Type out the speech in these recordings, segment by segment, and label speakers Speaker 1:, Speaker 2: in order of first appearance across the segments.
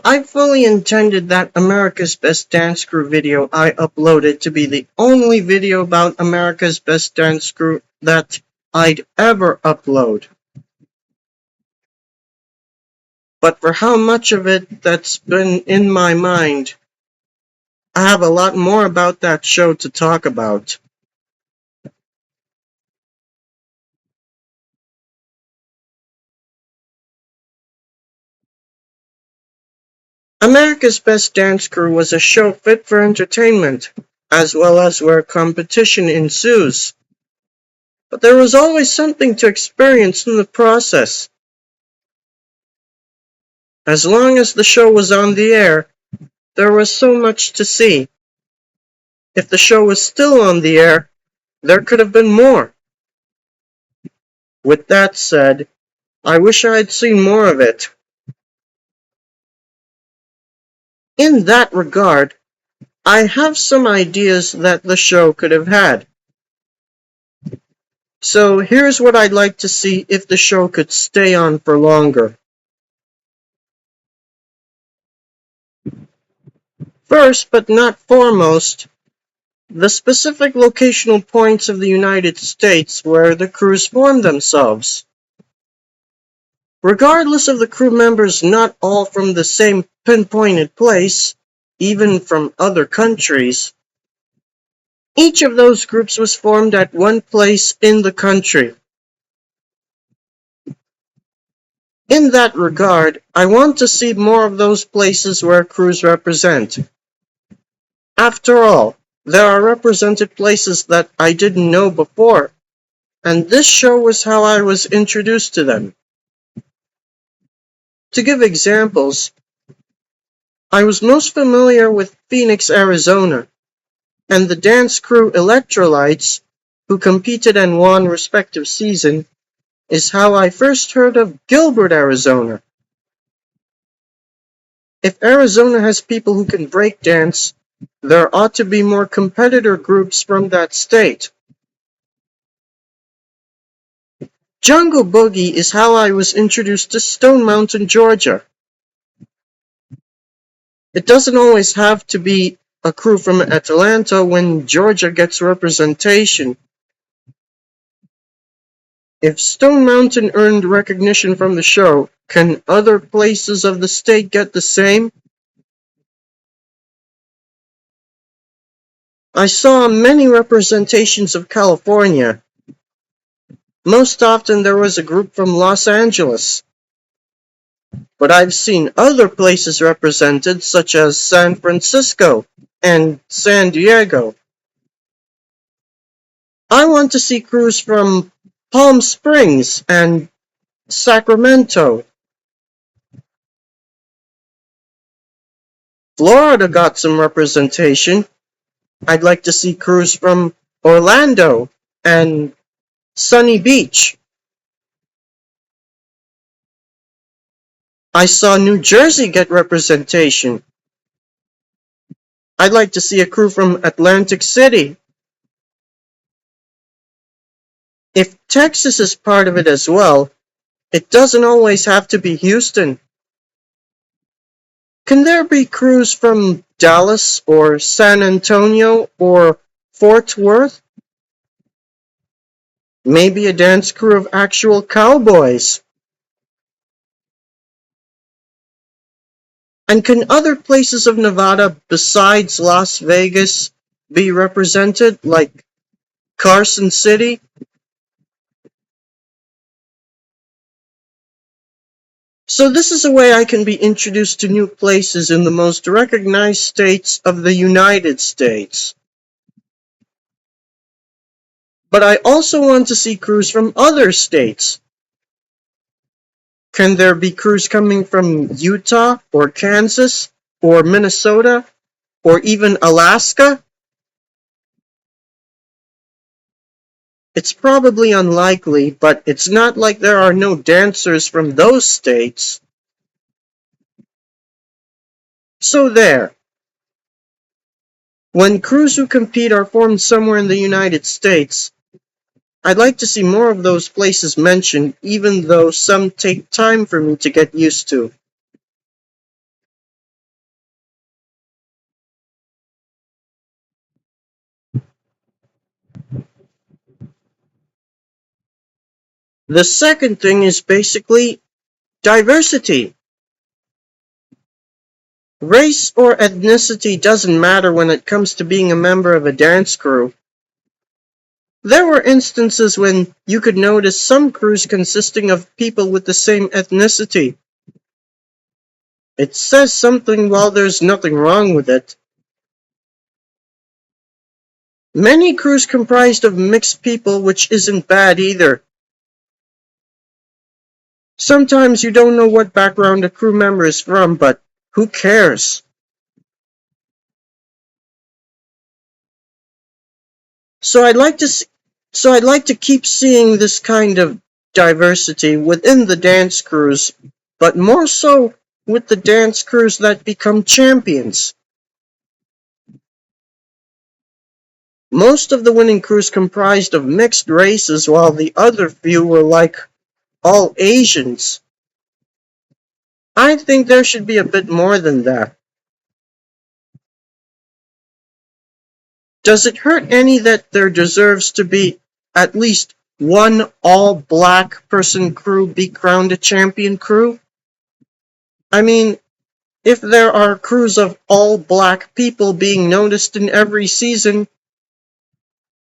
Speaker 1: I fully intended that America's Best Dance Crew video I uploaded to be the only video about America's Best Dance Crew that I'd ever upload. But for how much of it that's been in my mind, I have a lot more about that show to talk about. America's Best Dance Crew was a show fit for entertainment, as well as where competition ensues. But there was always something to experience in the process. As long as the show was on the air, there was so much to see. If the show was still on the air, there could have been more. With that said, I wish I had seen more of it. In that regard, I have some ideas that the show could have had. So here's what I'd like to see if the show could stay on for longer. First, but not foremost, the specific locational points of the United States where the crews formed themselves. Regardless of the crew members not all from the same pinpointed place, even from other countries, each of those groups was formed at one place in the country. In that regard, I want to see more of those places where crews represent. After all, there are represented places that I didn't know before, and this show was how I was introduced to them. To give examples, I was most familiar with Phoenix, Arizona, and the dance crew Electrolytes, who competed and won respective season, is how I first heard of Gilbert, Arizona. If Arizona has people who can break dance, there ought to be more competitor groups from that state. Jungle Boogie is how I was introduced to Stone Mountain, Georgia. It doesn't always have to be a crew from Atlanta when Georgia gets representation. If Stone Mountain earned recognition from the show, can other places of the state get the same? I saw many representations of California. Most often there was a group from Los Angeles. But I've seen other places represented, such as San Francisco and San Diego. I want to see crews from Palm Springs and Sacramento. Florida got some representation. I'd like to see crews from Orlando and Sunny Beach. I saw New Jersey get representation. I'd like to see a crew from Atlantic City. If Texas is part of it as well, it doesn't always have to be Houston. Can there be crews from Dallas or San Antonio or Fort Worth? Maybe a dance crew of actual cowboys. And can other places of Nevada besides Las Vegas be represented, like Carson City? So this is a way I can be introduced to new places in the most recognized states of the United States. But I also want to see crews from other states. Can there be crews coming from Utah or Kansas or Minnesota or even Alaska? It's probably unlikely, but it's not like there are no dancers from those states. So there. When crews who compete are formed somewhere in the United States, I'd like to see more of those places mentioned, even though some take time for me to get used to. The second thing is basically diversity. Race or ethnicity doesn't matter when it comes to being a member of a dance crew. There were instances when you could notice some crews consisting of people with the same ethnicity. It says something while there's nothing wrong with it. Many crews comprised of mixed people, which isn't bad either. Sometimes you don't know what background a crew member is from, but who cares? So I'd like to keep seeing this kind of diversity within the dance crews, but more so with the dance crews that become champions. Most of the winning crews comprised of mixed races, while the other few were like all Asians. I think there should be a bit more than that. Does it hurt any that there deserves to be at least one all-black person crew be crowned a champion crew? I mean, if there are crews of all-black people being noticed in every season,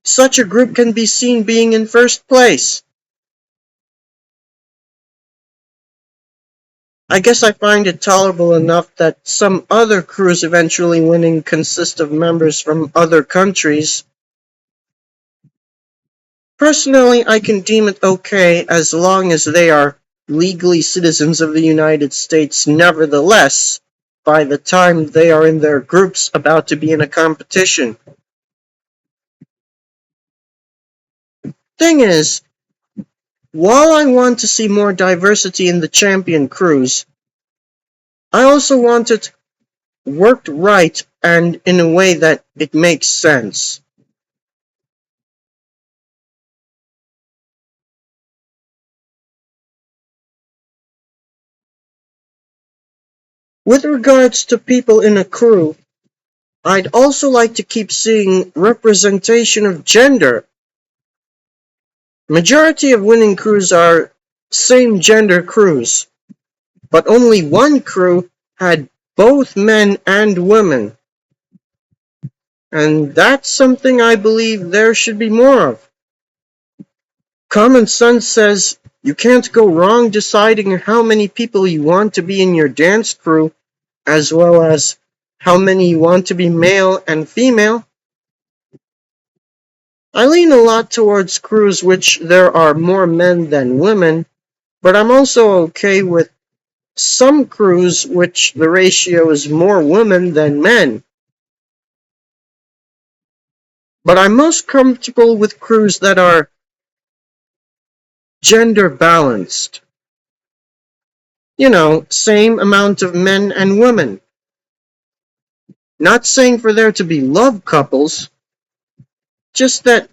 Speaker 1: such a group can be seen being in first place. I guess I find it tolerable enough that some other crews eventually winning consist of members from other countries. Personally, I can deem it okay as long as they are legally citizens of the United States nevertheless by the time they are in their groups about to be in a competition. Thing is, while I want to see more diversity in the champion crews, I also want it worked right and in a way that it makes sense. With regards to people in a crew, I'd also like to keep seeing representation of gender. Majority of winning crews are same gender crews, but only one crew had both men and women. And that's something I believe there should be more of. Common sense says you can't go wrong deciding how many people you want to be in your dance crew, as well as how many you want to be male and female. I lean a lot towards crews which there are more men than women, but I'm also okay with some crews which the ratio is more women than men. But I'm most comfortable with crews that are gender balanced. You know, same amount of men and women. Not saying for there to be love couples, just that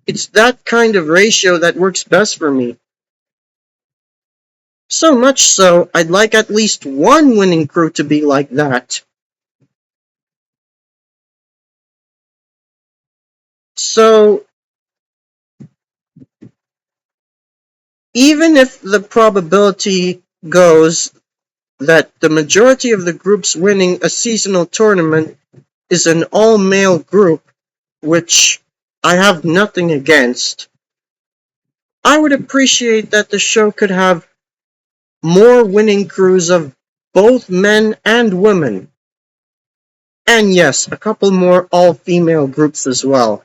Speaker 1: it's that kind of ratio that works best for me. So much so, I'd like at least one winning crew to be like that. So, even if the probability goes that the majority of the groups winning a seasonal tournament is an all-male group, which I have nothing against, I would appreciate that the show could have more winning crews of both men and women. And yes, a couple more all-female groups as well.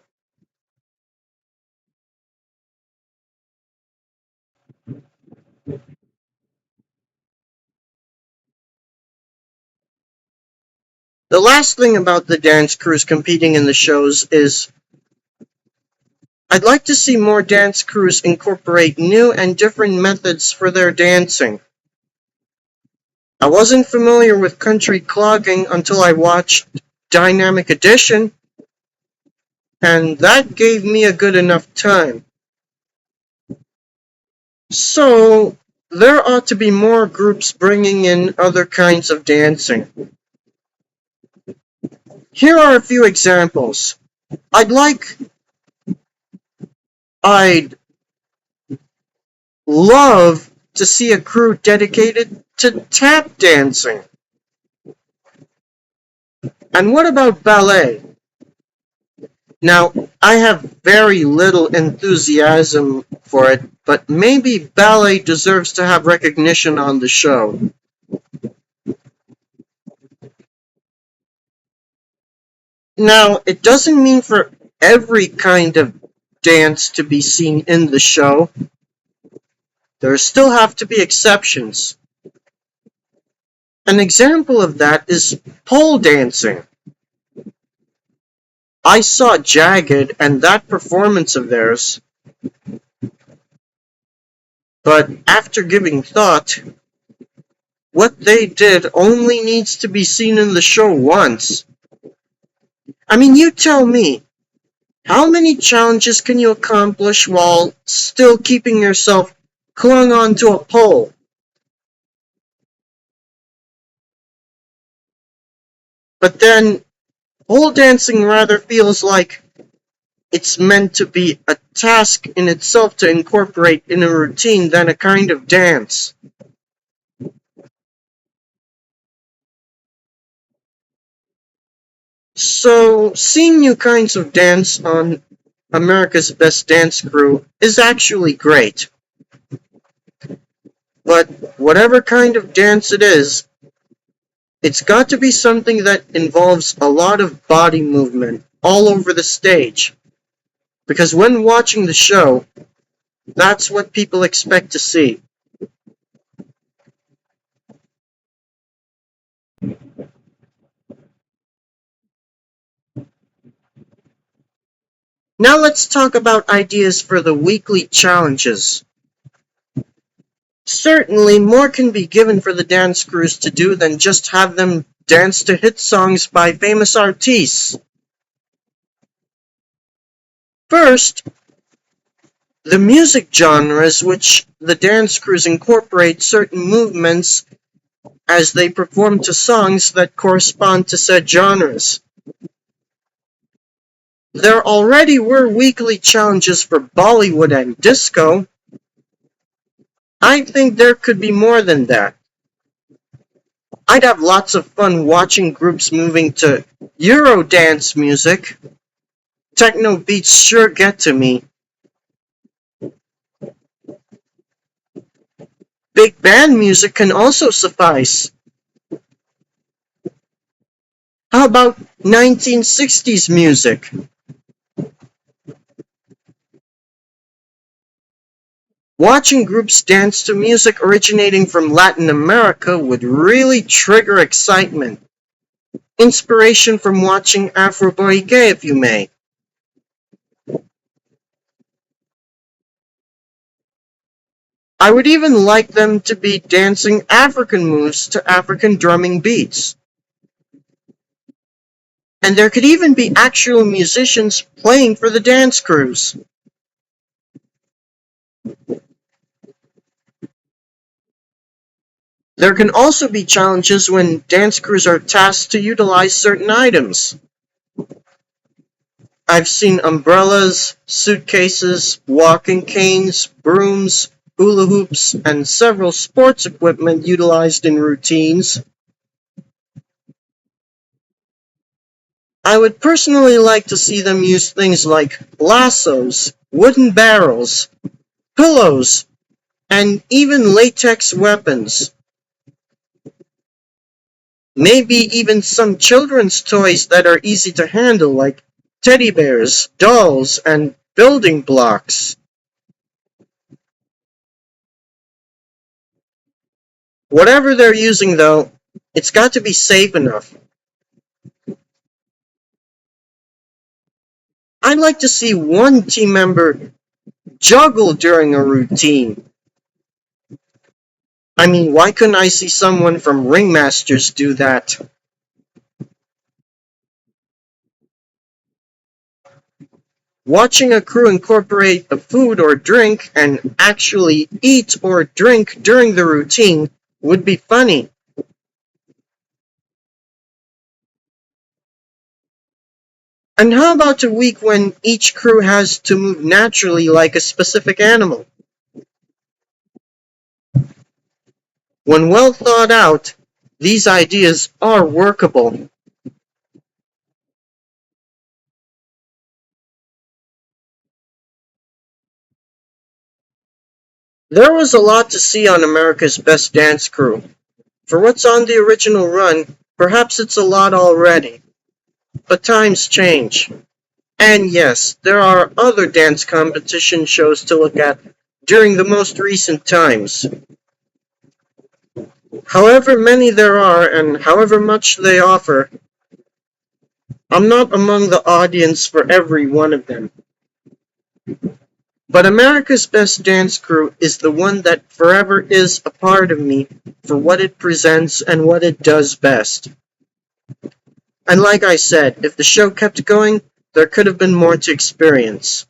Speaker 1: The last thing about the dance crews competing in the shows is I'd like to see more dance crews incorporate new and different methods for their dancing. I wasn't familiar with country clogging until I watched Dynamic Edition, and that gave me a good enough time. So, there ought to be more groups bringing in other kinds of dancing. Here are a few examples. I'd love to see a crew dedicated to tap dancing. And what about ballet? Now, I have very little enthusiasm for it, but maybe ballet deserves to have recognition on the show. Now, it doesn't mean for every kind of dance to be seen in the show. There still have to be exceptions. An example of that is pole dancing. I saw Jagged and that performance of theirs, but after giving thought, what they did only needs to be seen in the show once. I mean, you tell me, how many challenges can you accomplish while still keeping yourself clung onto a pole? But then, pole dancing rather feels like it's meant to be a task in itself to incorporate in a routine than a kind of dance. So, seeing new kinds of dance on America's Best Dance Crew is actually great. But whatever kind of dance it is, it's got to be something that involves a lot of body movement all over the stage. Because when watching the show, that's what people expect to see. Now let's talk about ideas for the weekly challenges. Certainly, more can be given for the dance crews to do than just have them dance to hit songs by famous artists. First, the music genres which the dance crews incorporate certain movements as they perform to songs that correspond to said genres. There already were weekly challenges for Bollywood and disco. I think there could be more than that. I'd have lots of fun watching groups moving to Eurodance music. Techno beats sure get to me. Big band music can also suffice. How about 1960s music? Watching groups dance to music originating from Latin America would really trigger excitement. Inspiration from watching Afroboyke, if you may. I would even like them to be dancing African moves to African drumming beats. And there could even be actual musicians playing for the dance crews. There can also be challenges when dance crews are tasked to utilize certain items. I've seen umbrellas, suitcases, walking canes, brooms, hula hoops, and several sports equipment utilized in routines. I would personally like to see them use things like lassos, wooden barrels, pillows, and even latex weapons. Maybe even some children's toys that are easy to handle, like teddy bears, dolls, and building blocks. Whatever they're using, though, it's got to be safe enough. I'd like to see one team member juggle during a routine. I mean, why couldn't I see someone from Ringmasters do that? Watching a crew incorporate a food or drink and actually eat or drink during the routine would be funny. And how about a week when each crew has to move naturally like a specific animal? When well thought out, these ideas are workable. There was a lot to see on America's Best Dance Crew. For what's on the original run, perhaps it's a lot already. But times change. And yes, there are other dance competition shows to look at during the most recent times. However many there are and however much they offer, I'm not among the audience for every one of them. But America's Best Dance Crew is the one that forever is a part of me for what it presents and what it does best. And like I said, if the show kept going, there could have been more to experience.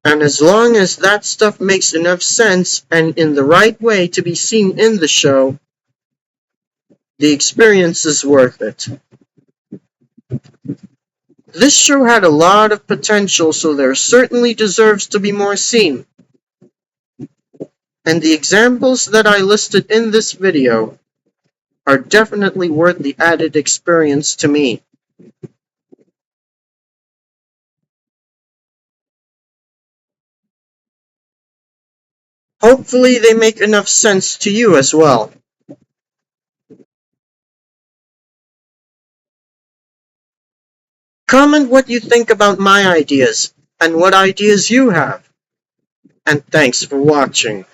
Speaker 1: And as long as that stuff makes enough sense and in the right way to be seen in the show, the experience is worth it. This show had a lot of potential, so there certainly deserves to be more seen. And the examples that I listed in this video are definitely worth the added experience to me. Hopefully they make enough sense to you as well. Comment what you think about my ideas and what ideas you have. And thanks for watching.